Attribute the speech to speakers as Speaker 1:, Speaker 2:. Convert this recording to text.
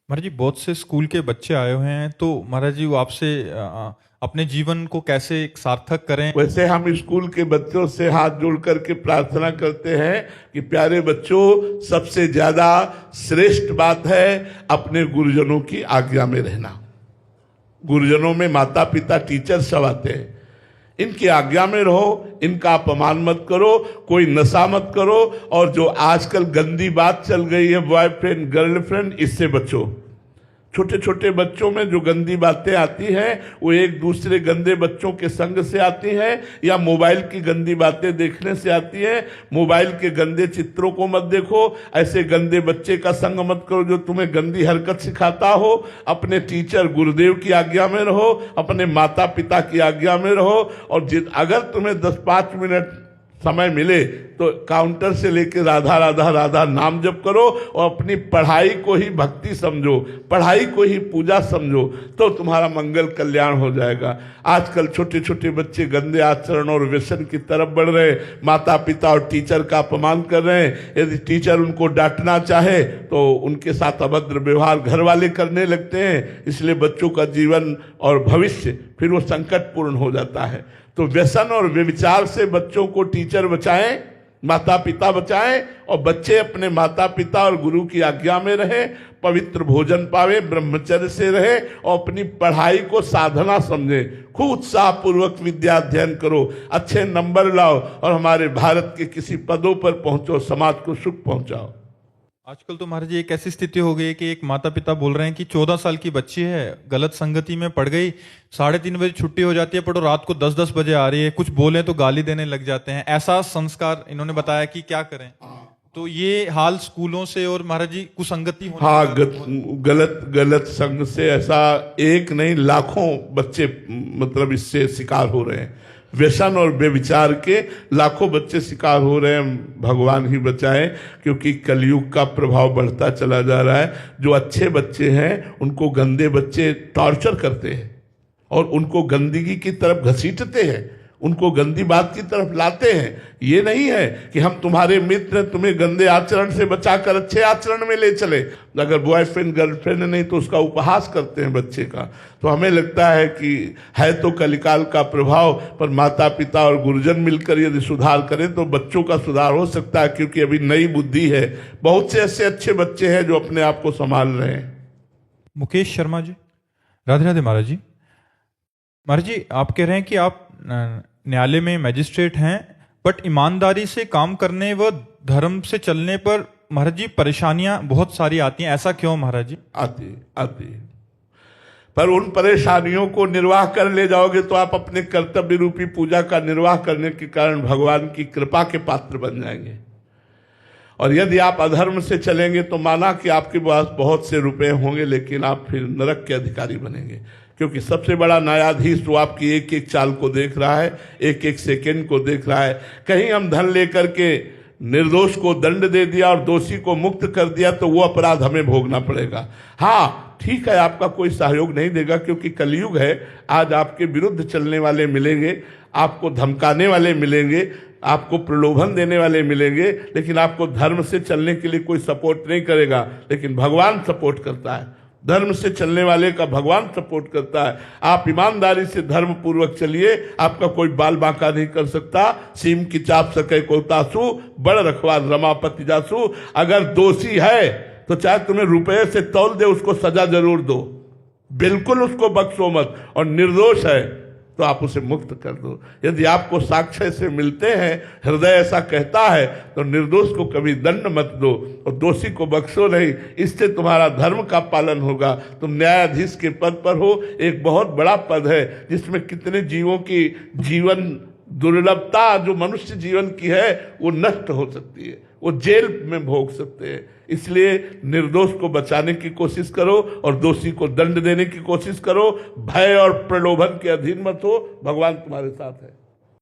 Speaker 1: महाराज जी, बहुत से स्कूल के बच्चे आए हुए हैं, तो महाराज जी वो आपसे अपने जीवन को कैसे एक सार्थक करें।
Speaker 2: वैसे हम स्कूल के बच्चों से हाथ जोड़ करके प्रार्थना करते हैं कि प्यारे बच्चों, सबसे ज्यादा श्रेष्ठ बात है अपने गुरुजनों की आज्ञा में रहना। गुरुजनों में माता पिता टीचर सब आते हैं, इनकी आज्ञा में रहो, इनका अपमान मत करो, कोई नशा मत करो, और जो आजकल गंदी बात चल गई है बॉयफ्रेंड गर्लफ्रेंड, इससे बचो। छोटे छोटे बच्चों में जो गंदी बातें आती हैं वो एक दूसरे गंदे बच्चों के संग से आती हैं या मोबाइल की गंदी बातें देखने से आती हैं। मोबाइल के गंदे चित्रों को मत देखो, ऐसे गंदे बच्चे का संग मत करो जो तुम्हें गंदी हरकत सिखाता हो। अपने टीचर गुरुदेव की आज्ञा में रहो, अपने माता पिता की आज्ञा में रहो, और अगर तुम्हें 10-5 मिनट समय मिले तो काउंटर से लेकर राधा राधा राधा नाम जप करो, और अपनी पढ़ाई को ही भक्ति समझो, पढ़ाई को ही पूजा समझो, तो तुम्हारा मंगल कल्याण हो जाएगा। आजकल छोटे छोटे बच्चे गंदे आचरण और व्यसन की तरफ बढ़ रहे हैं, माता पिता और टीचर का अपमान कर रहे हैं। यदि टीचर उनको डांटना चाहे तो उनके साथ अभद्र व्यवहार घर वाले करने लगते हैं, इसलिए बच्चों का जीवन और भविष्य फिर वो संकटपूर्ण हो जाता है। तो व्यसन और व्यभिचार से बच्चों को टीचर बचाएं, माता पिता बचाएं, और बच्चे अपने माता पिता और गुरु की आज्ञा में रहे, पवित्र भोजन पावे, ब्रह्मचर्य से रहे, और अपनी पढ़ाई को साधना समझे। खूब उत्साह पूर्वक विद्या अध्ययन करो, अच्छे नंबर लाओ, और हमारे भारत के किसी पदों पर पहुंचो, समाज को सुख पहुंचाओ।
Speaker 1: आजकल तो महाराज जी एक ऐसी स्थिति हो गई है कि एक माता पिता बोल रहे हैं कि 14 साल की बच्ची है, गलत संगति में पड़ गई, 3:30 बजे छुट्टी हो जाती है, पर वो रात को 10-10 बजे आ रही है, कुछ बोले तो गाली देने लग जाते हैं। ऐसा संस्कार इन्होंने बताया कि क्या करें। तो ये हाल स्कूलों से और महाराज जी कुसंगति होने
Speaker 2: हाँ, गलत संग से ऐसा एक नहीं लाखों बच्चे मतलब इससे शिकार हो रहे हैं। व्यसन और व्यभिचार के लाखों बच्चे शिकार हो रहे हैं। भगवान ही बचाए, क्योंकि कलयुग का प्रभाव बढ़ता चला जा रहा है। जो अच्छे बच्चे हैं उनको गंदे बच्चे टॉर्चर करते हैं और उनको गंदगी की तरफ घसीटते हैं, उनको गंदी बात की तरफ लाते हैं। ये नहीं है कि हम तुम्हारे मित्र, तुम्हें गंदे आचरण से बचाकर अच्छे आचरण में ले चले। अगर बॉयफ्रेंड गर्लफ्रेंड नहीं तो उसका उपहास करते हैं बच्चे का। तो हमें लगता है कि है तो कलिकाल का प्रभाव, पर माता पिता और गुरुजन मिलकर यदि सुधार करें तो बच्चों का सुधार हो सकता है, क्योंकि अभी नई बुद्धि है। बहुत से ऐसे अच्छे बच्चे हैं जो अपने आप को संभाल रहे हैं।
Speaker 1: मुकेश शर्मा जी, राधे राधे महाराज जी। महाराज जी, आप कह रहे हैं कि आप न्यायालय में मैजिस्ट्रेट हैं, बट ईमानदारी से काम करने व धर्म से चलने पर महाराज जी परेशानियां बहुत सारी आती हैं। ऐसा क्यों महाराज जी?
Speaker 2: आती पर उन परेशानियों को निर्वाह कर ले जाओगे तो आप अपने कर्तव्य रूपी पूजा का निर्वाह करने के कारण भगवान की कृपा के पात्र बन जाएंगे। और यदि आप अधर्म से चलेंगे तो माना कि आपके पास बहुत से रुपए होंगे, लेकिन आप फिर नरक के अधिकारी बनेंगे, क्योंकि सबसे बड़ा न्यायाधीश तो आपकी एक एक चाल को देख रहा है, एक एक सेकंड को देख रहा है। कहीं हम धन लेकर के निर्दोष को दंड दे दिया और दोषी को मुक्त कर दिया तो वो अपराध हमें भोगना पड़ेगा। हाँ ठीक है, आपका कोई सहयोग नहीं देगा, क्योंकि कलयुग है। आज आपके विरुद्ध चलने वाले मिलेंगे, आपको धमकाने वाले मिलेंगे, आपको प्रलोभन देने वाले मिलेंगे, लेकिन आपको धर्म से चलने के लिए कोई सपोर्ट नहीं करेगा। लेकिन भगवान सपोर्ट करता है, धर्म से चलने वाले का भगवान सपोर्ट करता है। आप ईमानदारी से धर्म पूर्वक चलिए, आपका कोई बाल बांका नहीं कर सकता। सीम की चाप सके को तासु, बड़ रखवार रमापति जासु। अगर दोषी है तो चाहे तुम्हें रुपये से तौल दे, उसको सजा जरूर दो, बिल्कुल उसको बख्शो मत। और निर्दोष है तो आप उसे मुक्त कर दो। यदि आपको साक्ष्य से मिलते हैं, हृदय ऐसा कहता है, तो निर्दोष को कभी दंड मत दो और दोषी को बख्शो नहीं। इससे तुम्हारा धर्म का पालन होगा। तुम न्यायाधीश के पद पर हो, एक बहुत बड़ा पद है जिसमें कितने जीवों की जीवन दुर्लभता जो मनुष्य जीवन की है वो नष्ट हो सकती है, वो जेल में भोग सकते हैं। इसलिए निर्दोष को बचाने की कोशिश करो और दोषी को दंड देने की कोशिश करो। भय और प्रलोभन के अधीन मत हो, भगवान तुम्हारे साथ है।